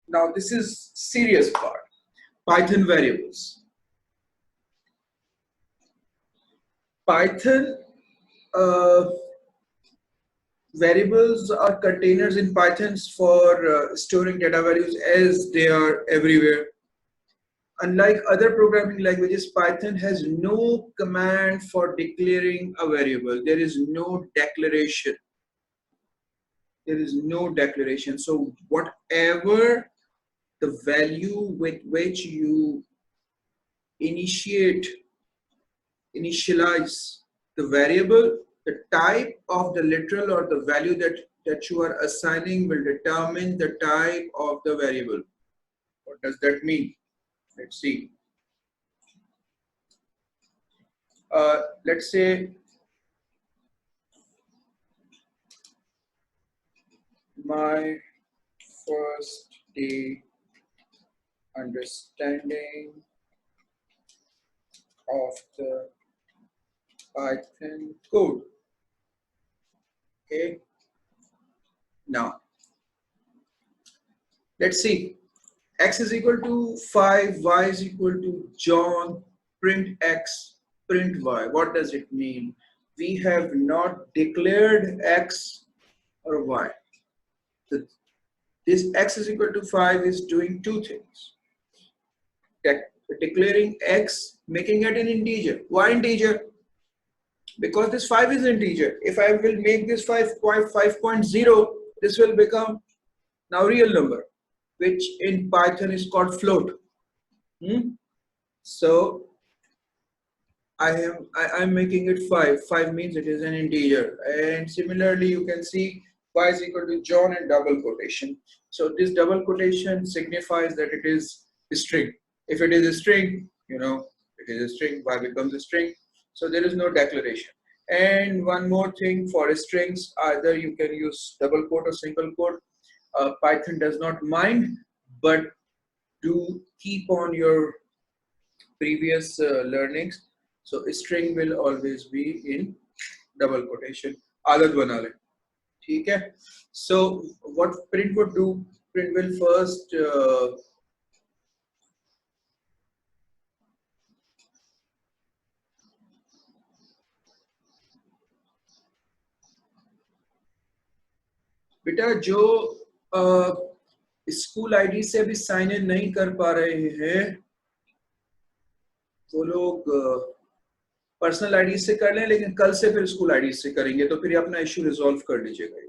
Now this is serious part. Python variables. Python variables are containers in Python for storing data values as they are everywhere. Unlike other programming languages, Python has no command for declaring a variable. There is no declaration. There is no declaration. So whatever the value with which you initialize the variable, the type of the literal or the value that you are assigning will determine the type of the variable. What does that mean? Let's see. Let's say my first day understanding of the Python code. Okay. Now, let's see. X is equal to 5, Y is equal to John, print X, print Y. What does it mean? We have not declared X or Y. This X is equal to 5 is doing two things. Declaring X, making it an integer. Why integer? Because this 5 is integer. If I will make this 5.0, this will become now real number, which in Python is called float. So I'm making it 5. 5 means it is an integer. And similarly, you can see Y is equal to John in double quotation. So this double quotation signifies that it is a string. If it is a string, you know, it is a string, Y becomes a string. So there is no declaration. And one more thing for strings, either you can use double quote or single quote. Python does not mind, but do keep on your previous learnings. So a string will always be in double quotation. आदत बना ले, ठीक है? So what print would do? Print will first बेटा जो school ID से अभी sign in नहीं कर पा रहे हैं वो लोग पर्सनल आईडी से कर लें, लेकिन कल से फिर स्कूल आईडी से करेंगे, तो फिर अपना इश्यू रिजॉल्व कर लीजिएगा।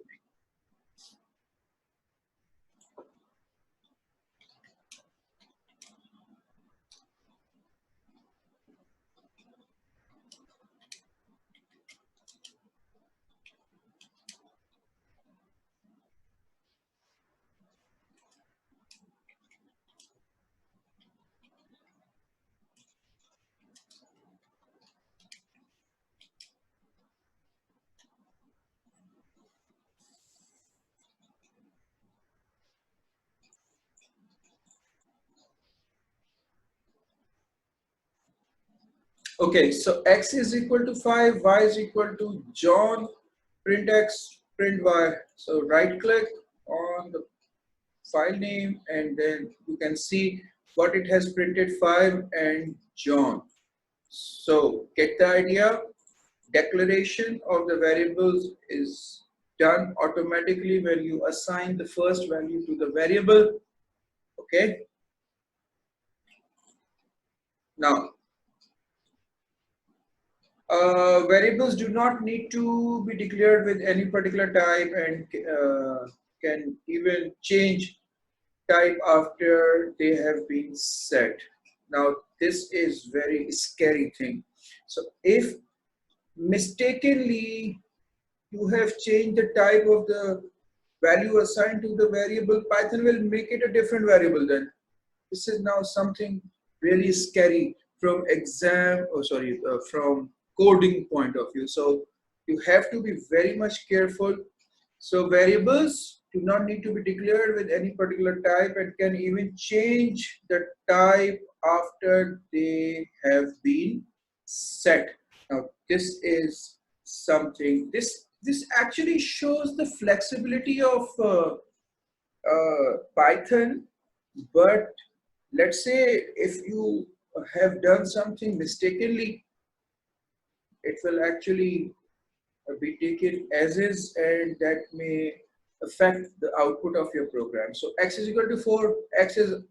Okay, so X is equal to 5, Y is equal to John, print X, print Y. So right click on the file name and then you can see what it has printed, 5 and John. So get the idea. Declaration of the variables is done automatically when you assign the first value to the variable. Okay. Now, variables do not need to be declared with any particular type and can even change type after they have been set. Now, this is very scary thing. So if mistakenly you have changed the type of the value assigned to the variable, Python will make it a different variable then. This is now something really scary from from coding point of view. So you have to be very much careful. So variables do not need to be declared with any particular type and can even change the type after they have been set. Now this is something, this actually shows the flexibility of Python But let's say if you have done something mistakenly, it will actually be taken as is, and that may affect the output of your program. So x is equal to 4, x is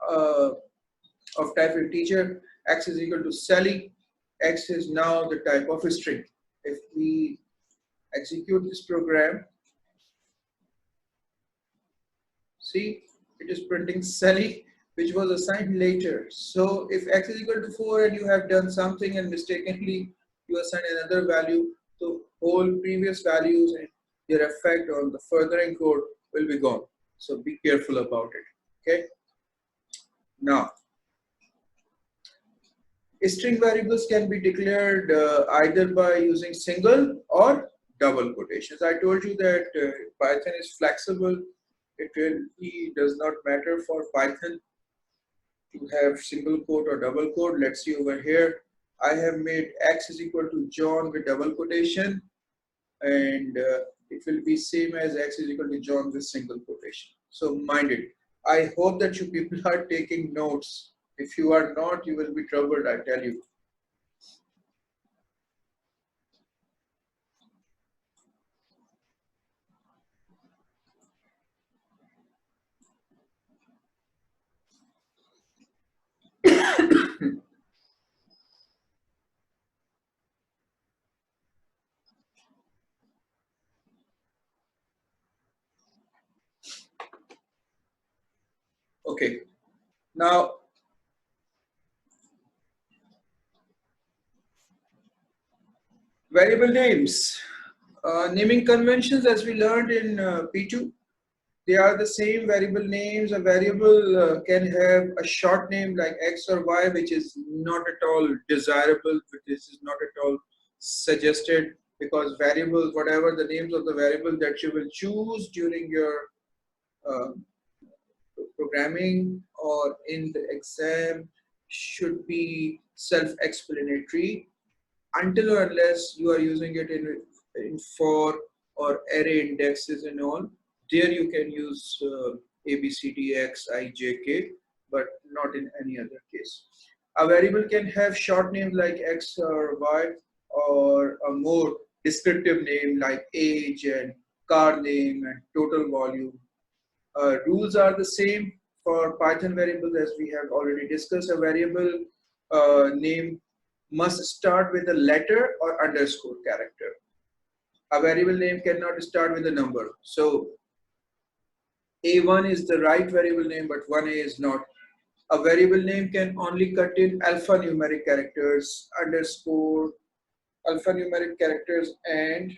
uh, of type integer, x is equal to Sally, x is now the type of a string. If we execute this program, see, it is printing Sally, which was assigned later. So if x is equal to 4 and you have done something and mistakenly you assign another value, so whole previous values and their effect on the furthering code will be gone. So be careful about it. Okay. Now, string variables can be declared either by using single or double quotations. I told you that Python is flexible. It really does not matter for Python to have single quote or double quote. Let's see over here. I have made x is equal to John with double quotation, and it will be same as x is equal to John with single quotation. So mind it. I hope that you people are taking notes. If you are not, you will be troubled, I tell you. Okay. Now, variable names. Naming conventions, as we learned in P2, they are the same variable names. A variable can have a short name like X or Y, which is not at all desirable, which is not at all suggested, because variables, whatever the names of the variable that you will choose during your uh, programming or in the exam should be self-explanatory until or unless you are using it in for or array indexes and all. There you can use A, B, C, D, X, I, J, K, but not in any other case. A variable can have short names like X or Y, or a more descriptive name like age and car name and total volume. Rules are the same for Python variables as we have already discussed. A variable name must start with a letter or underscore character. A variable name cannot start with a number. So A1 is the right variable name, but 1A is not. A variable name can only contain alphanumeric characters, underscore, alphanumeric characters, and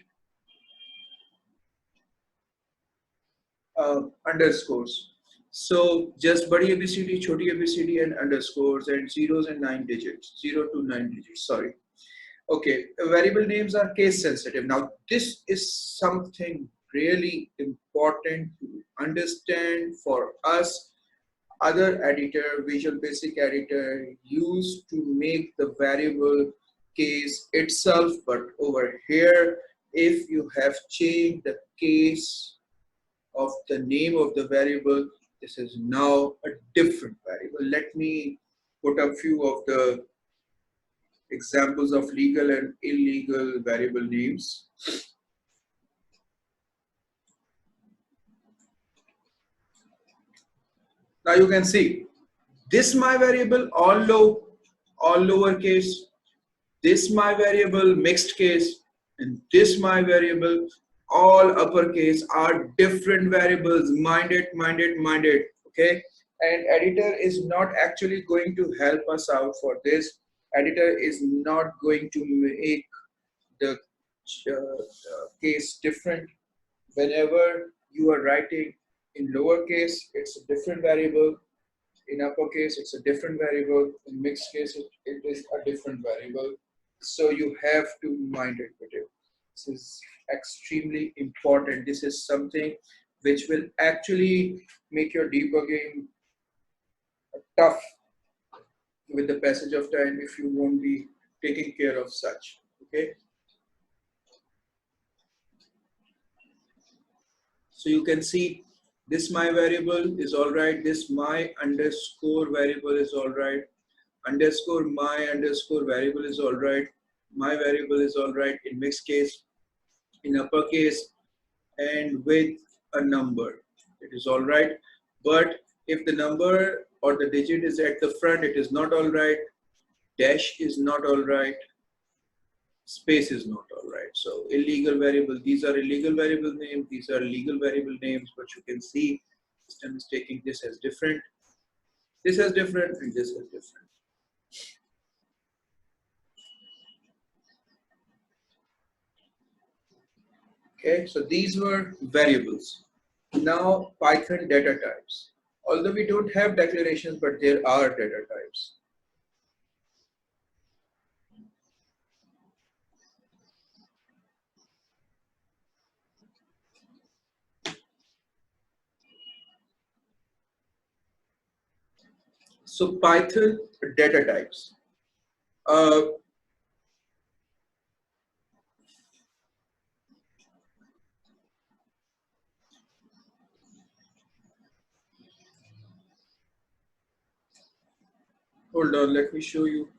underscores. So just badi ABCD, choti ABCD, and underscores, and zeros and 9 digits, 0 to 9 digits. Sorry. Okay, variable names are case sensitive. Now, this is something really important to understand for us. Other editor, Visual Basic Editor, used to make the variable case itself, but over here, if you have changed the case of the name of the variable, this is now a different variable. Let me put a few of the examples of legal and illegal variable names. Now you can see this my variable all low, all lowercase, this my variable mixed case, and this my variable all uppercase are different variables. Mind it, mind it, mind it. Okay, and editor is not actually going to help us out for this. Editor is not going to make the case different. Whenever you are writing in lowercase, it's a different variable. In uppercase, it's a different variable. In mixed case, it is a different variable. So you have to mind it with it. This is extremely important. This is something which will actually make your debugging tough with the passage of time if you won't be taking care of such. Okay. So you can see This my variable is all right. This my underscore variable is all right. Underscore my underscore variable is all right. My variable is all right in mixed case, in uppercase, and with a number. It is all right. But if the number or the digit is at the front, it is not all right. Dash is not all right. Space is not all right. So illegal variable, these are illegal variable names, these are legal variable names, but you can see system is taking this as different, this as different, and this as different. Okay, so these were variables. Now Python data types. Although we don't have declarations, but there are data types. So Python data types. Uh, Hold on, let me show you.